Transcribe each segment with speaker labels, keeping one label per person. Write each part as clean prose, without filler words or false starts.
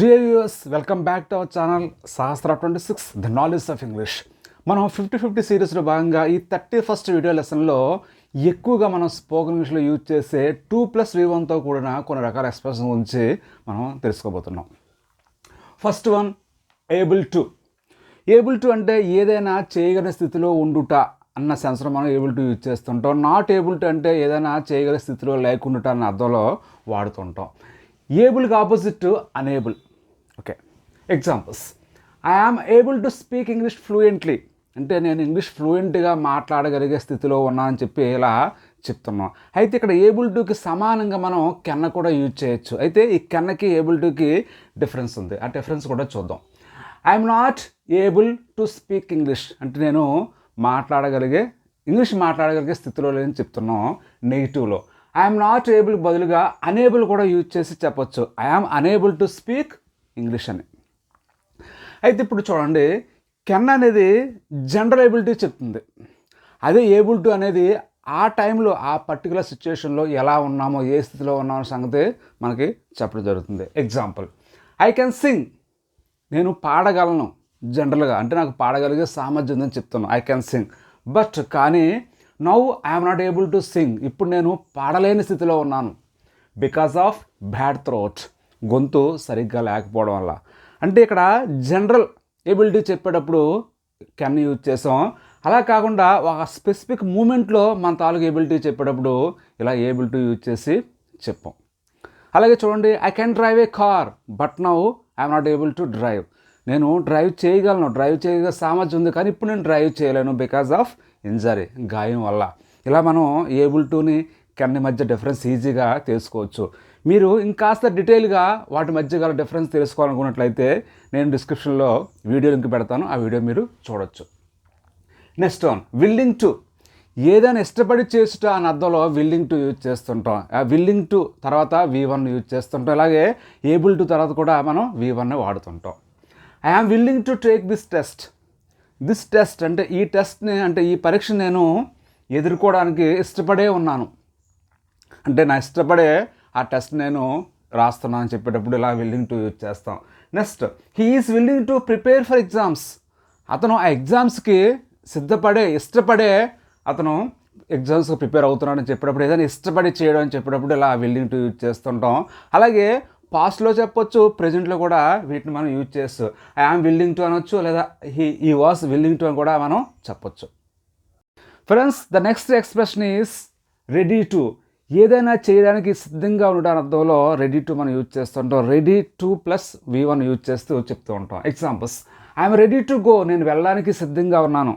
Speaker 1: Dear viewers, welcome back to our channel Sahastra 26, The Knowledge of English. మనం 50-50 సిరీస్లో భాగంగా ఈ 31st వీడియో లెసన్లో ఎక్కువగా మనం స్పోకెన్ ఇంగ్లీష్లో యూజ్ చేసే 2+V1తో కూడిన కొన్ని రకాల ఎక్స్ప్రెషన్ గురించి మనం తెలుసుకోబోతున్నాం. First one, able to. Able to అంటే ఏదైనా చేయగల స్థితిలో ఉండుట అన్న సెన్స్లో మనం ఏబుల్ టు యూజ్ చేస్తుంటాం. నాట్ ఏబుల్ టు అంటే ఏదైనా చేయగల స్థితిలో లేకుండుట అన్న అర్థంలో వాడుతుంటాం. ఏబుల్కి opposite unable. Okay, examples. I am able to speak English fluently అంటే నేను ఇంగ్లీష్ ఫ్లూయెంట్గా మాట్లాడగలిగే స్థితిలో ఉన్నానని చెప్పి ఇలా చెప్తున్నాం. అయితే ఇక్కడ ఏబుల్ టుకి సమానంగా మనం కెన్న కూడా యూజ్ చేయొచ్చు. అయితే ఈ కెన్నకి ఏబుల్ టుకి డిఫరెన్స్ ఉంది. ఆ డిఫరెన్స్ కూడా చూద్దాం. I'm not able to speak English అంటే నేను ఇంగ్లీష్ మాట్లాడగలిగే స్థితిలో లేదని చెప్తున్నాం నెగిటివ్లో. ఐఎమ్ నాట్ ఏబుల్ బదులుగా అనేబుల్ కూడా యూజ్ చేసి చెప్పొచ్చు. I am unable to speak English అని. అయితే ఇప్పుడు చూడండి, కెన్ అనేది జనరల్ ఎబిలిటీ చెప్తుంది. అదే ఏబుల్ టు అనేది ఆ టైంలో ఆ పర్టికులర్ సిచ్యువేషన్లో ఎలా ఉన్నామో ఏ స్థితిలో ఉన్నామో సంగతి మనకి చెప్పడం జరుగుతుంది. ఎగ్జాంపుల్, ఐ కెన్ సింగ్ నేను పాడగలను జనరల్గా అంటే నాకు పాడగలిగే సామర్థ్యం ఉందని చెప్తున్నాను. I can sing. బట్ కానీ now I'm not able to sing ఇప్పుడు నేను పాడలేని స్థితిలో ఉన్నాను. బికాస్ ఆఫ్ బ్యాడ్ థ్రోట్ గొంతు సరిగ్గా లేకపోవడం వల్ల. అంటే ఇక్కడ జనరల్ ఎబిలిటీ చెప్పేటప్పుడు కెన్ యూజ్ చేసాం. అలా కాకుండా ఒక స్పెసిఫిక్ మూమెంట్లో మన తాలూకు ఎబిలిటీ చెప్పేటప్పుడు ఇలా ఏబుల్ టు యూజ్ చేసి చెప్పాం. అలాగే చూడండి, I can drive a car but now I'm not able to drive నేను డ్రైవ్ చేయగల సామర్థ్యం ఉంది కానీ ఇప్పుడు నేను డ్రైవ్ చేయలేను బికాజ్ ఆఫ్ ఇంజరీ గాయం వల్ల. ఇలా మనం ఏబుల్ టుని కెన్ మధ్య డిఫరెన్స్ ఈజీగా తెలుసుకోవచ్చు. మీరు ఇంకాస్త డీటెయిల్గా వాటి మధ్య గల డిఫరెన్స్ తెలుసుకోవాలనుకున్నట్లయితే నేను డిస్క్రిప్షన్లో వీడియో లింక్ పెడతాను, ఆ వీడియో మీరు చూడొచ్చు. Next one, willing to. ఏదైనా ఇష్టపడి చేసుట అని అర్థంలో విల్లింగ్ టు యూజ్ చేస్తుంటాం. ఆ విల్లింగ్ టు తర్వాత V1 యూజ్ చేస్తుంటాం. అలాగే ఏబుల్ టు తర్వాత కూడా మనం V1 వాడుతుంటాం. I am willing to take this test అంటే ఈ టెస్ట్ని అంటే ఈ పరీక్ష నేను ఎదుర్కోవడానికి ఇష్టపడే ఉన్నాను. అంటే నా ఇష్టపడే ఆ టెస్ట్ నేను రాస్తున్నాను అని చెప్పేటప్పుడు ఇలా విల్లింగ్ టు యూజ్ చేస్తాం. Next, he is willing to prepare for exams. అతను ఆ ఎగ్జామ్స్కి ఇష్టపడే అతను ఎగ్జామ్స్కి ప్రిపేర్ అవుతున్నాడని చెప్పేటప్పుడు ఏదైనా ఇష్టపడి చేయడం అని చెప్పేటప్పుడు ఇలా విల్లింగ్ టు యూజ్ చేస్తుంటాం. అలాగే పాస్ట్లో చెప్పొచ్చు, ప్రజెంట్లో కూడా వీటిని మనం యూజ్ చేస్తూ ఐ ఆమ్ విల్లింగ్ టు అనొచ్చు, లేదా హీ వాస్ విల్లింగ్ టు అని కూడా మనం చెప్పొచ్చు. Friends, the next expression is ready to. ఏదైనా చేయడానికి సిద్ధంగా ఉండడానికి అర్థంలో రెడీ టు మనం యూజ్ చేస్తుంటాం. Ready to plus V1 use చేస్తూ చెప్తూ ఉంటాం. Examples, I'm ready to go నేను వెళ్ళడానికి సిద్ధంగా ఉన్నాను.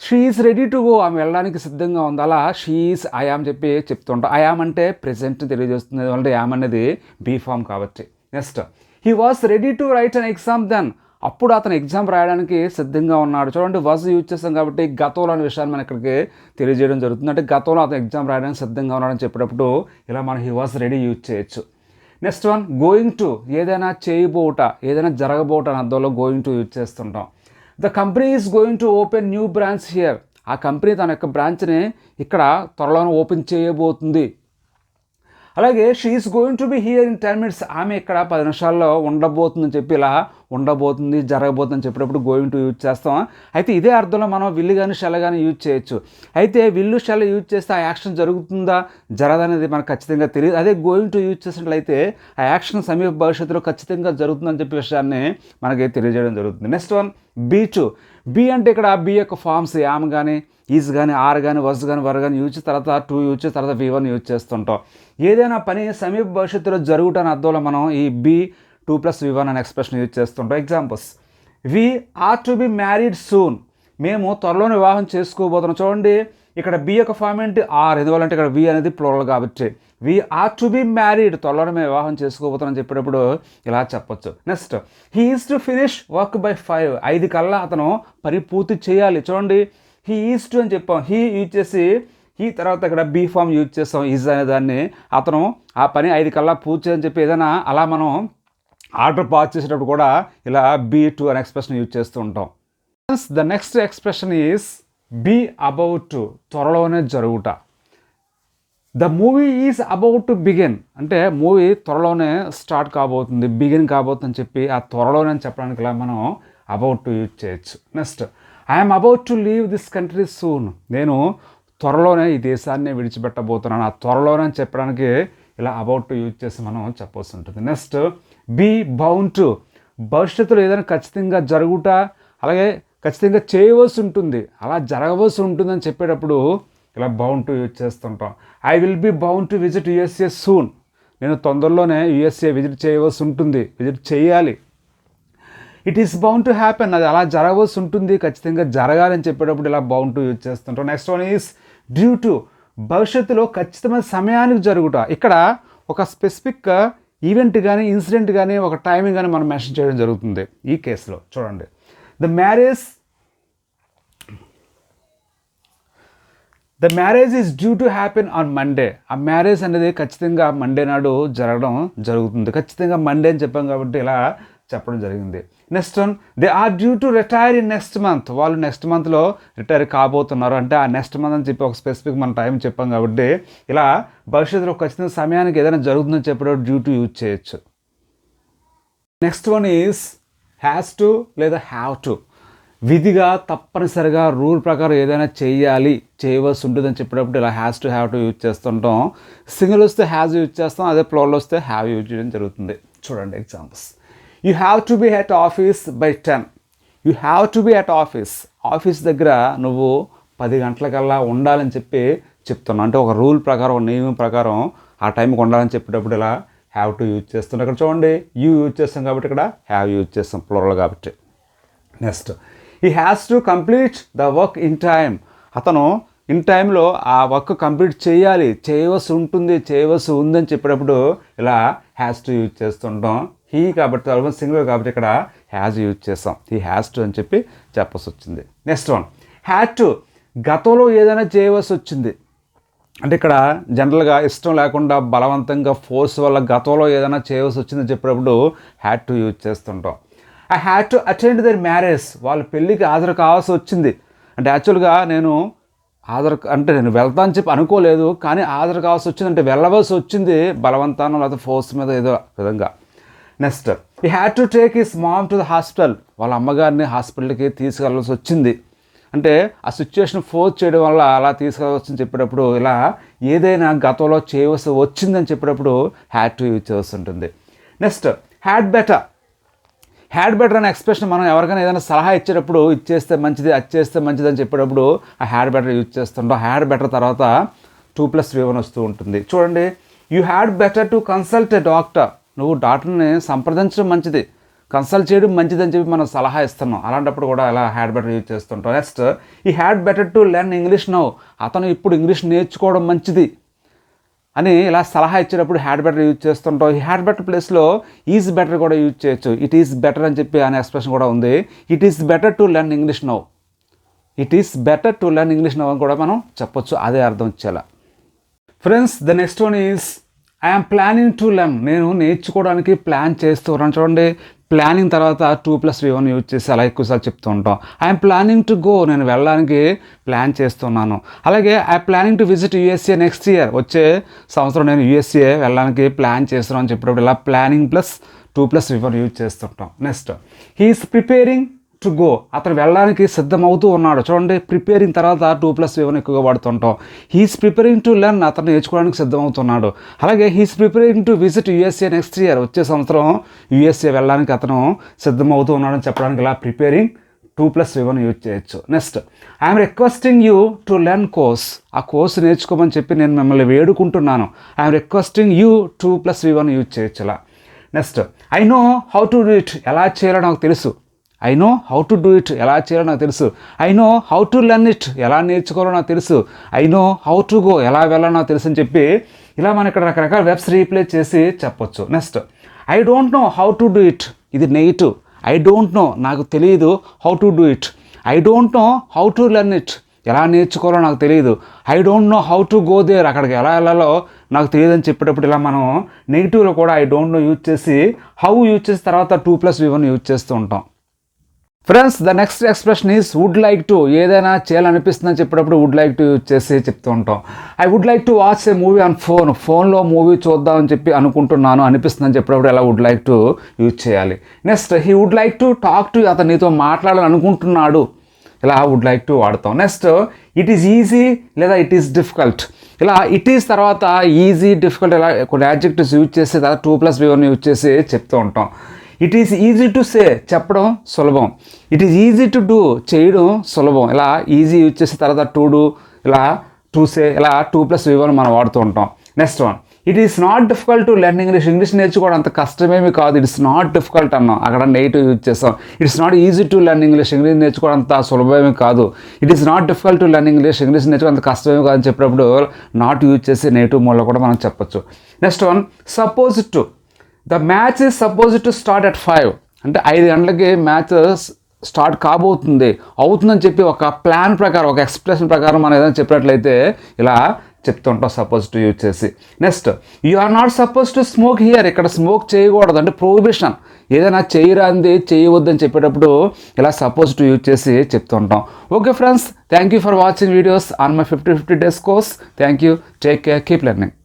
Speaker 1: She is ready to go ఆమె వెళ్ళడానికి సిద్ధంగా ఉంది. అలా షీ ఈజ్ ఐఆమ్ చెప్తూ ఉంటాం. ఐఆమ్ అంటే ప్రెజెంట్ తెలియజేస్తుంది, అంటే యామ్ అనేది బీ ఫామ్ కాబట్టి. Next, he was ready to write an exam then. అప్పుడు అతను ఎగ్జామ్ రాయడానికి సిద్ధంగా ఉన్నాడు. చూడండి, వాజ్ యూజ్ చేస్తాం కాబట్టి గతంలో అనే విషయాన్ని మనం ఇక్కడికి తెలియజేయడం జరుగుతుంది. అంటే గతంలో అతను ఎగ్జామ్ రాయడానికి సిద్ధంగా ఉన్నాడని చెప్పేటప్పుడు ఇలా మనం హీ వాజ్ రెడీ యూజ్ చేయొచ్చు. Next one, going to. ఏదైనా చేయబోట ఏదైనా జరగబోట అని అర్థంలో గోయింగ్ టు యూజ్ చేస్తుంటాం. The company is going to open new branch here. ఆ కంపెనీ తన యొక్క బ్రాంచ్ని ఇక్కడ త్వరలోనే ఓపెన్ చేయబోతుంది. అలాగే she is going to be here in 10 minutes. ఆమె ఇక్కడ 10 నిమిషాల్లో ఉండబోతుందని చెప్పి ఇలా ఉండబోతుంది జరగబోతుందని చెప్పేటప్పుడు గోయింగ్ టు యూజ్ చేస్తాం. అయితే ఇదే అర్థంలో మనం విల్లు కానీ షెల్ కానీ యూజ్ చేయొచ్చు. అయితే విల్లు షెల్ యూజ్ చేస్తే ఆ యాక్షన్ జరుగుతుందా జరగదనేది మనకు ఖచ్చితంగా తెలియదు. అదే గోయింగ్ టు యూజ్ చేసినట్లయితే ఆ యాక్షన్ సమీప భవిష్యత్తులో ఖచ్చితంగా జరుగుతుందని చెప్పే విషయాన్ని మనకి తెలియజేయడం జరుగుతుంది. Next one, be to. Be అంటే ఇక్కడ బీ యొక్క ఫార్మ్స్ యామ్ కానీ ఈజ్ కానీ ఆర్ కానీ వజ్ కానీ వర్ కానీ యూజ్ తర్వాత టు యూజ్ చేసి తర్వాత V1 యూజ్ చేస్తుంటాం. ఏదైనా పని సమీప భవిష్యత్తులో జరుగుతాని అర్థంలో మనం ఈ బీ 2+V1 అనే ఎక్స్ప్రెషన్ యూజ్ చేస్తుంటాం. Examples, we are to be married soon. మేము త్వరలోనే వివాహం చేసుకోబోతున్నాం. చూడండి, ఇక్కడ బీ యొక్క ఫార్మ్ ఏంటి ఆర్, ఎందువల్లంటే ఇక్కడ వి అనేది ప్లూరల్ కాబట్టి we are to be married త్వరలోనే మేము వివాహం చేసుకోబోతున్నాం అని చెప్పేటప్పుడు ఇలా చెప్పొచ్చు. Next, he is to finish work by 5 కల్లా అతను పని పూర్తి చేయాలి. చూడండి, హీ ఈజ్ టు అని చెప్పాం, హీ యూజ్ చేసి ఈ తర్వాత ఇక్కడ బీ ఫామ్ యూజ్ చేస్తాం ఈజ్ అనే దాన్ని. అతను ఆ పని 5 కల్లా పూర్తి అని చెప్పి ఏదైనా అలా మనం ఆర్డర్ పాస్ చేసేటప్పుడు కూడా ఇలా బీ టు అనే ఎక్స్ప్రెషన్ యూజ్ చేస్తూ ఉంటాం. The next expression is be about to, త్వరలోనే జరుగుట. The movie is about to begin అంటే మూవీ త్వరలోనే స్టార్ట్ కాబోతుంది, బిగిన్ కాబోతుందని చెప్పి ఆ త్వరలోనే అని చెప్పడానికి ఇలా మనం అబౌట్ టు యూజ్ చేయొచ్చు. Next I'm about to leave this country soon, నేను త్వరలోనే ఈ దేశాన్ని విడిచిపెట్టబోతున్నాను, ఆ త్వరలోనే అని చెప్పడానికి ఇలా అబౌట్ టు యూజ్ చేసి మనం చెప్పవలసి ఉంటుంది. నెక్స్ట్ బీ బౌండ్ టు, భవిష్యత్తులో ఏదైనా ఖచ్చితంగా జరుగుట అలాగే ఖచ్చితంగా చేయవలసి ఉంటుంది, అలా జరగవలసి ఉంటుందని చెప్పేటప్పుడు ఇలా బౌండ్ టు యూజ్ చేస్తుంటాం. I will be bound to visit USA soon, నేను తొందరలోనే యుఎస్ఏ విజిట్ చేయవలసి ఉంటుంది, విజిట్ చేయాలి. It is bound to happen, అది అలా జరగవలసి ఉంటుంది, ఖచ్చితంగా జరగాలని చెప్పేటప్పుడు ఇలా బౌండ్ టు యూజ్ చేస్తుంటాం. Next one is due to, భవిష్యత్తులో ఖచ్చితమైన సమయానికి జరుగుట. ఇక్కడ ఒక స్పెసిఫిక్ ఈవెంట్ కానీ ఇన్సిడెంట్ కానీ ఒక టైమింగ్ కానీ మనం మెన్షన్ చేయడం జరుగుతుంది. ఈ కేసులో చూడండి, the marriage is due to happen on Monday, ఆ మ్యారేజ్ అనేది ఖచ్చితంగా మండే నాడు జరగడం జరుగుతుంది, ఖచ్చితంగా మండే అని చెప్పాం కాబట్టి ఇలా చెప్పడం జరిగింది. Next one, they are due to retire in next month, వాళ్ళు నెక్స్ట్ మంత్లో రిటైర్ కాబోతున్నారు అంటే ఆ నెక్స్ట్ మంత్ అని చెప్పి ఒక స్పెసిఫిక్ మన టైం చెప్పాం కాబట్టి ఇలా భవిష్యత్తులో ఖచ్చితంగా సమయానికి ఏదైనా జరుగుతుందని చెప్పేటప్పుడు డ్యూ టు యూజ్ చేయొచ్చు. Next one is has to లేదా హ్యావ్ టు, విధిగా తప్పనిసరిగా రూల్ ప్రకారం ఏదైనా చేయాలి చేయవలసి ఉంటుందని చెప్పేటప్పుడు ఇలా has to have to use చేస్తుంటాం. సింగిల్ వస్తే హ్యాస్ యూజ్ చేస్తాం, అదే ప్లూరల్ వస్తే హ్యావ్ యూజ్ చేయడం జరుగుతుంది. చూడండి examples, you have to be at office by 10, you have to be at office, office దగ్గర నువ్వు 10 గంటలకల్లా ఉండాలని చెప్పి చెప్తున్నాను, అంటే ఒక రూల్ ప్రకారం ఒక నియమం ప్రకారం ఆ టైంకి ఉండాలని చెప్పేటప్పుడు ఇలా హ్యావ్ టు యూజ్ చేస్తున్నాం. ఇక్కడ చూడండి యూ యూజ్ చేస్తాం కాబట్టి ఇక్కడ హ్యావ్ యూజ్ చేస్తాం ప్లూరల్ కాబట్టి. Next he has to complete the work in time, అతను ఇన్ టైంలో ఆ వర్క్ కంప్లీట్ చేయాలి, చేయవలసి ఉంటుంది, చేయవలసి ఉందని చెప్పేటప్పుడు ఇలా హ్యాస్ టు యూజ్ చేస్తుంటాం. హీ కాబట్టి సింగులర్ కాబట్టి ఇక్కడ హ్యాజ్ యూజ్ చేస్తాం, హీ హ్యాస్ టు అని చెప్పి చెప్పాల్సి వచ్చింది. నెక్స్ట్ వన్ హ్యాడ్ టు, గతంలో ఏదైనా చేయవలసి వచ్చింది అంటే ఇక్కడ జనరల్గా ఇష్టం లేకుండా బలవంతంగా ఫోర్స్ వల్ల గతంలో ఏదైనా చేయవలసి వచ్చిందని చెప్పేటప్పుడు హ్యాడ్ టు యూజ్ చేస్తుంటాం. I had to attend their marriage, వాళ్ళ పెళ్ళికి హాజరు కావాల్సి వచ్చింది అంటే యాక్చువల్గా నేను నేను వెళ్తానని చెప్పి అనుకోలేదు కానీ హాజరు కావాల్సి వచ్చింది అంటే వెళ్ళవలసి వచ్చింది బలవంతానం లేకపోతే ఫోర్స్ మీద ఏదో విధంగా. Next he had to take his mom to the hospital, వాళ్ళ అమ్మగారిని హాస్పిటల్కి తీసుకెళ్ళాల్సి వచ్చింది అంటే ఆ సిచ్యువేషన్ ఫోర్స్ చేయడం వల్ల అలా తీసుకెళ్ళవచ్చని చెప్పేటప్పుడు ఇలా ఏదైనా గతంలో చేయవలసి వచ్చిందని చెప్పేటప్పుడు హ్యాడ్ టు యూజ్ చేయాల్సి ఉంటుంది. Next had better, had better అనే ఎక్స్ప్రెషన్ మనం ఎవరికైనా ఏదైనా సలహా ఇచ్చేటప్పుడు ఇచ్చేస్తే మంచిది అది చేస్తే మంచిది అని చెప్పేటప్పుడు ఆ హ్యాడ్ బెటర్ యూజ్ చేస్తుంటాం. హ్యాడ్ బెటర్ తర్వాత 2+V1 వస్తూ ఉంటుంది. చూడండి, you had better to consult a doctor, నువ్వు డాక్టర్ని సంప్రదించడం మంచిది, కన్సల్ట్ చేయడం మంచిది అని చెప్పి మనం సలహా ఇస్తున్నాం, అలాంటప్పుడు కూడా ఇలా హ్యాడ్ బెటర్ యూజ్ చేస్తుంటాం. నెక్స్ట్ ఈ had better to learn English now, అతను ఇప్పుడు ఇంగ్లీష్ నేర్చుకోవడం మంచిది అని ఇలా సలహా ఇచ్చేటప్పుడు హ్యాడ్ బెటర్ యూజ్ చేస్తుంటాం. ఈ హ్యాడ్ బెటర్ ప్లేస్లో ఈజ్ బెటర్ కూడా యూజ్ చేయొచ్చు, ఇట్ ఈస్ బెటర్ అని చెప్పి అనే ఎక్స్ప్రెషన్ కూడా ఉంది. It is better to learn English now, it is better to learn English now అని కూడా మనం చెప్పొచ్చు, అదే అర్థం వచ్చేలా. Friends, the next one is I'm planning to learn, నేను నేర్చుకోవడానికి ప్లాన్ చేస్తూ ఉన్నాను. చూడండి, ప్లానింగ్ తర్వాత 2+V1 యూజ్ చేసి అలా ఎక్కువసార్లు చెప్తూ ఉంటాం. ఐఎమ్ ప్లానింగ్ టు గో, నేను వెళ్ళడానికి ప్లాన్ చేస్తున్నాను. అలాగే I planning to visit USA next year, వచ్చే సంవత్సరం నేను యుఎస్ఏ వెళ్ళడానికి ప్లాన్ చేస్తున్నాను అని చెప్పేటప్పుడు ఇలా ప్లానింగ్ ప్లస్ 2+V1 యూజ్ చేస్తుంటాం. Next he is preparing to go, అతను వెళ్ళడానికి సిద్ధమవుతూ ఉన్నాడు. చూడండి, ప్రిపేరింగ్ తర్వాత 2+V1 ఎక్కువగా వాడుతుంటాం. హీఈస్ ప్రిపేరింగ్ టు లెర్న్, అతను నేర్చుకోవడానికి సిద్ధమవుతున్నాడు. అలాగే he is preparing to visit USA next year, వచ్చే సంవత్సరం యుఎస్ఏ వెళ్ళడానికి అతను సిద్ధమవుతూ ఉన్నాడని చెప్పడానికి ఇలా ప్రిపేరింగ్ 2+V1 యూజ్ చేయొచ్చు. Next I'm requesting you to learn course, ఆ కోర్సు నేర్చుకోమని చెప్పి నేను మిమ్మల్ని వేడుకుంటున్నాను. I'm requesting you 2+V1 use చేయొచ్చు ఇలా. Next I know how to do it, ఎలా చేయాలో నాకు తెలుసు. I know how to do it, ఎలా చేయాలో నాకు తెలుసు. I know how to learn it, ఎలా నేర్చుకోవాలో నాకు తెలుసు. I know how to go, ఎలా వెళ్ళాలో నాకు తెలుసు అని చెప్పి ఇలా మనం ఇక్కడ రకరకాల వెబ్స్ రీప్లేస్ చేసి చెప్పొచ్చు. Next I don't know how to do it, ఇది నెగిటివ్. ఐ డోంట్ నో, నాకు తెలియదు. How to do it, I don't know how to learn it, ఎలా నేర్చుకోవాలో నాకు తెలియదు. I don't know how to go there, అక్కడికి ఎలా వెళ్ళాలో నాకు తెలియదు అని చెప్పేటప్పుడు ఇలా మనం నెగిటివ్లో కూడా ఐ డోంట్ నో యూజ్ చేసి హౌ యూజ్ చేసి తర్వాత 2+V1 యూజ్ చేస్తూ ఉంటాం. Friends the next expression is would like to. ఏదైనా చేయాలనిపిస్తుందని చెప్పేటప్పుడు వుడ్ లైక్ టు యూజ్ చేసి చెప్తూ ఉంటాం. I would like to watch a movie on phone. ఫోన్లో మూవీ చూద్దామని చెప్పి అనుకుంటున్నాను అనిపిస్తుందని చెప్పేటప్పుడు ఎలా వుడ్ లైక్ టు యూజ్ చేయాలి. Next he would like to talk to. అతను నీతో మాట్లాడాలని అనుకుంటున్నాడు, ఇలా వుడ్ లైక్ టు వాడతాం. నెక్స్ట్ ఇట్ ఈస్ ఈజీ లేదా ఇట్ ఈస్ డిఫికల్ట్. ఇలా ఇట్ ఈస్ తర్వాత ఈజీ డిఫికల్ట్ ఇలా కొన్ని యాడ్జెక్టివ్స్ యూజ్ చేసి తర్వాత 2+V1 యూజ్ చేసి చెప్తూ ఉంటాం. It is easy to say, చెప్పడం సులభం. It is easy to do, చేయడం సులభం. ఇలా ఈజీ యూజ్ చేసి తర్వాత టు డూ, ఇలా టు సే, ఇలా 2+V1 మనం వాడుతూ ఉంటాం. Next one, it is not difficult to learn English. English నేర్చుకోవడం అంత కష్టమేమి కాదు. ఇట్స్ నాట్ డిఫికల్ట్ అన్నాం, అక్కడ నెగిటివ్ యూజ్ చేస్తాం. It's not easy to learn English. English నేర్చుకోవడం అంత సులభమేమి కాదు. It is not difficult to learn English. English నేర్చుకోవడం అంత కష్టమేమి కాదు అని చెప్పినప్పుడు నాట్ యూజ్ చేసి నెగిటివ్ మోడ్లో కూడా మనం చెప్పొచ్చు. Next one, suppose to. The match is suppose to start at 5. అంటే 5 గంటలకి మ్యాచ్ స్టార్ట్ కాబోతుంది, అవుతుందని చెప్పి ఒక ప్లాన్ ప్రకారం, ఒక ఎక్స్ప్రెషన్ ప్రకారం మనం ఏదైనా చెప్పినట్లయితే ఇలా చెప్తుంటాం సపోజ్ టు యూజ్ చేసి. Next, you are not suppose to smoke here. ఇక్కడ స్మోక్ చేయకూడదు అంటే ప్రొహిబిషన్. ఏదైనా చేయరాంది చేయవద్దని చెప్పేటప్పుడు ఇలా సపోజ్ టు యూజ్ చేసి చెప్తుంటాం. Okay friends, thank you for watching videos on my 50 days course. Thank you, take care, keep learning.